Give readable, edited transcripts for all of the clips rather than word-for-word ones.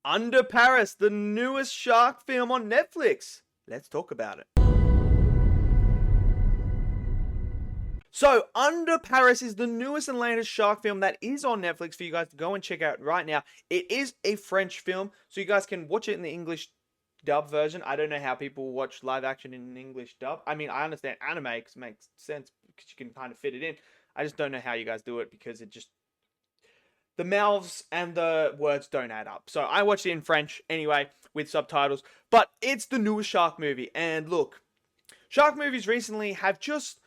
Under Paris, the newest shark film on Netflix. Let's talk about it. So, Under Paris is the newest and latest shark film that is on Netflix for you guys to go and check out right now. It is a French film, so you guys can watch it in the English dub version. I don't know how people watch live action in an English dub. I mean, I understand anime because it makes sense because you can kind of fit it in. I just don't know how you guys do it because it just... the mouths and the words don't add up. So I watched it in French anyway with subtitles. But it's the newest shark movie. And look, shark movies recently have just...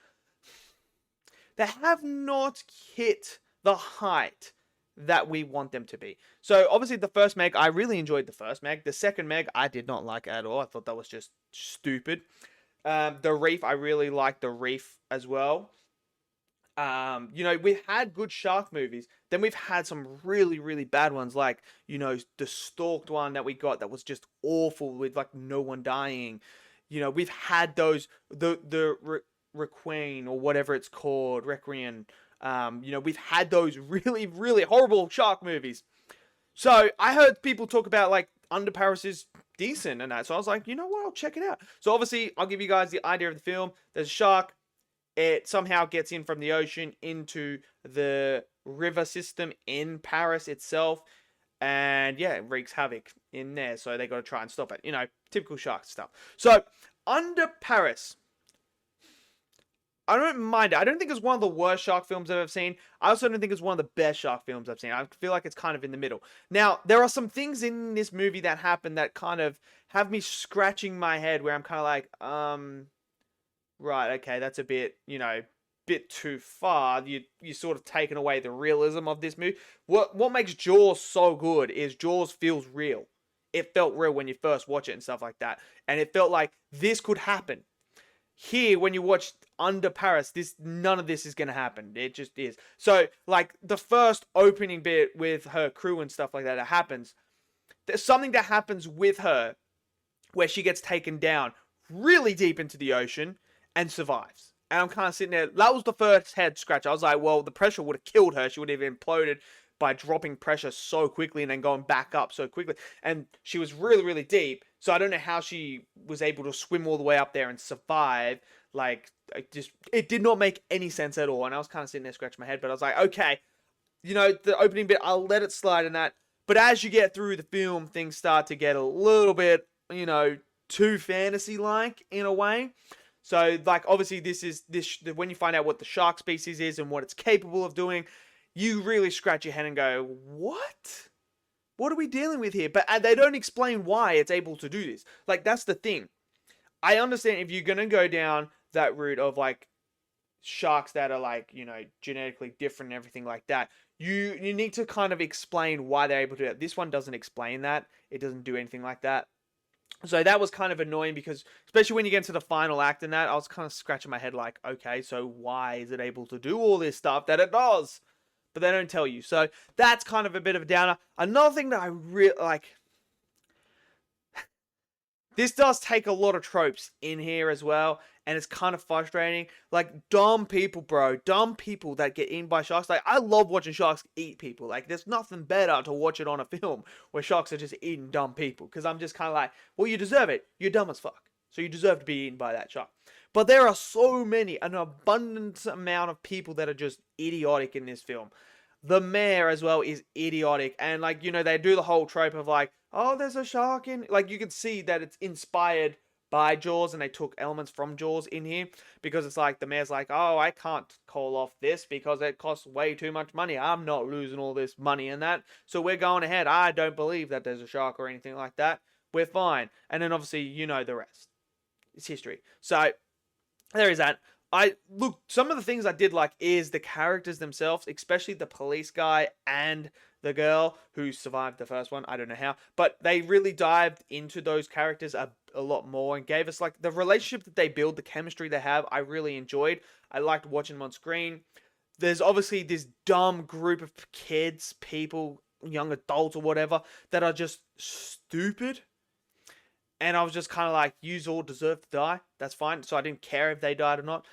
they have not hit the height that we want them to be. So obviously the first Meg, I really enjoyed the first Meg. The second Meg, I did not like at all. I thought that was just stupid. The Reef, I really liked The Reef as well. You know, we've had good shark movies. Then we've had some really, really bad ones, like, you know, the Stalked one that we got that was just awful with like no one dying. You know, we've had those, the Requiem or whatever it's called, Requiem. You know, we've had those really, really horrible shark movies. So I heard people talk about like Under Paris is decent and that. So I was like, you know what, I'll check it out. So obviously I'll give you guys the idea of the film. There's a shark. It somehow gets in from the ocean into the river system in Paris itself. And yeah, it wreaks havoc in there. So they got to try and stop it. You know, typical shark stuff. So Under Paris, I don't mind it. I don't think it's one of the worst shark films I've ever seen. I also don't think it's one of the best shark films I've seen. I feel like it's kind of in the middle. Now, there are some things in this movie that happen that kind of have me scratching my head where I'm kind of like, right, okay, that's a bit, you know, bit too far. You sort of taken away the realism of this movie. What makes Jaws so good is Jaws feels real. It felt real when you first watch it and stuff like that. And it felt like this could happen. Here, when you watch Under Paris, none of this is going to happen. It just is. So, like, the first opening bit with her crew and stuff like that, it happens. There's something that happens with her where she gets taken down really deep into the ocean and survives. And I'm kind of sitting there. That was the first head scratch. I was like, well, the pressure would have killed her. She would have imploded by dropping pressure so quickly and then going back up so quickly. And she was really, really deep. So I don't know how she was able to swim all the way up there and survive. Like, it did not make any sense at all. And I was kind of sitting there scratching my head. But I was like, okay, you know, the opening bit, I'll let it slide in that. But as you get through the film, things start to get a little bit, you know, too fantasy-like in a way. So, like, obviously, when you find out what the shark species is and what it's capable of doing, you really scratch your head and go, what? What are we dealing with here? But they don't explain why it's able to do this. Like, that's the thing. I understand if you're going to go down that route of, like, sharks that are, like, you know, genetically different and everything like that, you need to kind of explain why they're able to do that. This one doesn't explain that. It doesn't do anything like that. So that was kind of annoying because, especially when you get into the final act and that, I was kind of scratching my head like, okay, so why is it able to do all this stuff that it does? But they don't tell you. So that's kind of a bit of a downer. Another thing that I really like, this does take a lot of tropes in here as well, and it's kind of frustrating. Like, dumb people, bro. Dumb people that get eaten by sharks. Like, I love watching sharks eat people. Like, there's nothing better to watch it on a film where sharks are just eating dumb people. Because I'm just kind of like, well, you deserve it. You're dumb as fuck. So you deserve to be eaten by that shark. But there are so many, an abundant amount of people that are just idiotic in this film. The mayor as well is idiotic. And, like, you know, they do the whole trope of, like, oh, there's a shark in... like, you can see that it's inspired by Jaws, and they took elements from Jaws in here, because it's like, the mayor's like, oh, I can't call off this because it costs way too much money. I'm not losing all this money and that, so we're going ahead. I don't believe that there's a shark or anything like that. We're fine. And then, obviously, you know the rest. It's history. So, there is that. Look, some of the things I did like is the characters themselves, especially the police guy and the girl who survived the first one. I don't know how, but they really dived into those characters a lot more and gave us, like, the relationship that they build, the chemistry they have. I really enjoyed. I liked watching them on screen. There's obviously this dumb group of kids, people, young adults or whatever, that are just stupid. And I was just kind of like, yous all deserve to die. That's fine. So I didn't care if they died or not.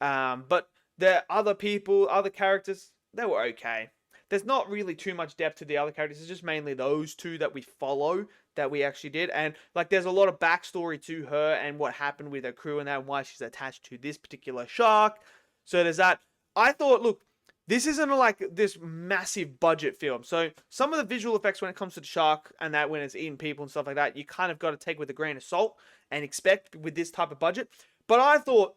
But the other people, other characters, they were okay. there's not really too much depth to the other characters. It's just mainly those two that we follow, that we actually did. And like there's a lot of backstory to her and what happened with her crew and that, and why she's attached to this particular shark. So there's that. I thought, look, this isn't like this massive budget film. So some of the visual effects when it comes to the shark and that when it's eating people and stuff like that, you kind of got to take with a grain of salt and expect with this type of budget. But I thought,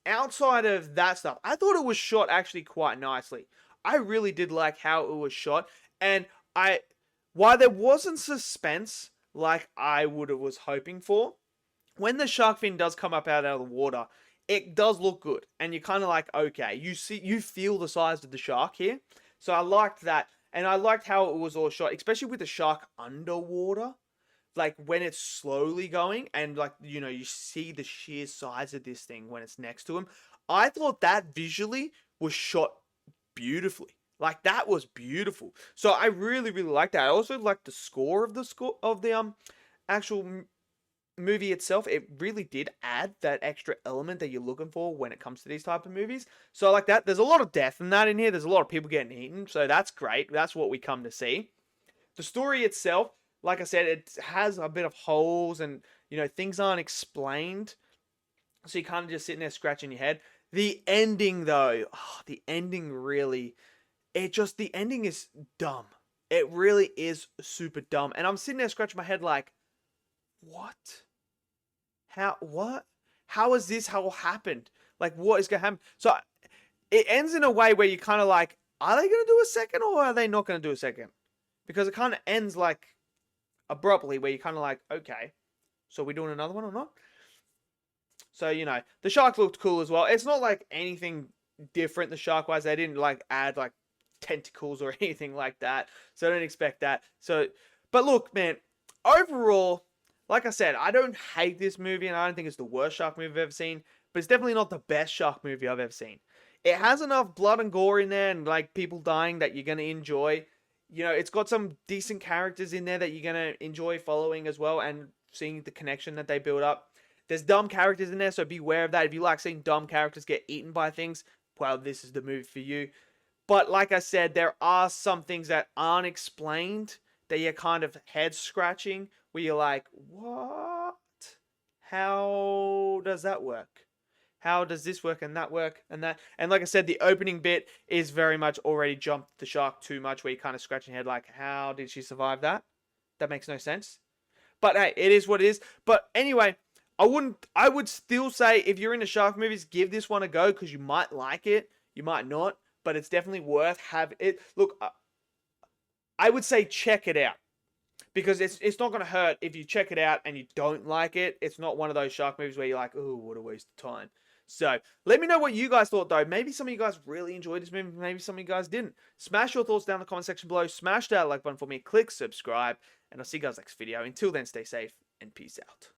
outside of that stuff, I thought it was shot actually quite nicely. I really did like how it was shot. And while there wasn't suspense like I was hoping for, when the shark fin does come up out of the water, it does look good, and you're kind of like, okay, you feel the size of the shark here. So I liked that, and I liked how it was all shot, especially with the shark underwater, like when it's slowly going, and like, you know, you see the sheer size of this thing when it's next to him. I thought that visually was shot beautifully. Like that was beautiful. So I really, really liked that. I also liked the score of the actual movie itself. It really did add that extra element that you're looking for when it comes to these type of movies. So like that, there's a lot of death in that in here. There's a lot of people getting eaten. So that's great. That's what we come to see. The story itself, like I said, it has a bit of holes and, you know, things aren't explained. So you kind of just sitting there scratching your head. The ending though, the ending really, the ending is dumb. It really is super dumb. And I'm sitting there scratching my head like, what? What? How is this how happened? Like, what is going to happen? So it ends in a way where you kind of like, are they going to do a second or are they not going to do a second? Because it kind of ends like abruptly where you kind of like, okay, so are we doing another one or not? So, you know, the shark looked cool as well. It's not like anything different, the shark wise. They didn't like add like tentacles or anything like that. So I don't expect that. So, but look, man, overall, like I said, I don't hate this movie, and I don't think it's the worst shark movie I've ever seen, but it's definitely not the best shark movie I've ever seen. It has enough blood and gore in there and like people dying that you're going to enjoy. You know, it's got some decent characters in there that you're going to enjoy following as well and seeing the connection that they build up. There's dumb characters in there, so beware of that. If you like seeing dumb characters get eaten by things, well, this is the movie for you. But like I said, there are some things that aren't explained that you're kind of head scratching, where you're like, what? How does that work? How does this work and that work and that? And like I said, the opening bit is very much already jumped the shark too much, where you're kind of scratching your head like, how did she survive that? That makes no sense. But hey, it is what it is. But anyway, I would still say if you're into shark movies, give this one a go because you might like it. You might not, but it's definitely worth having it. Look, I would say check it out. Because it's not going to hurt if you check it out and you don't like it. It's not one of those shark movies where you're like, oh, what a waste of time. So, let me know what you guys thought, though. Maybe some of you guys really enjoyed this movie. Maybe some of you guys didn't. Smash your thoughts down in the comment section below. Smash that like button for me. Click subscribe. And I'll see you guys next video. Until then, stay safe and peace out.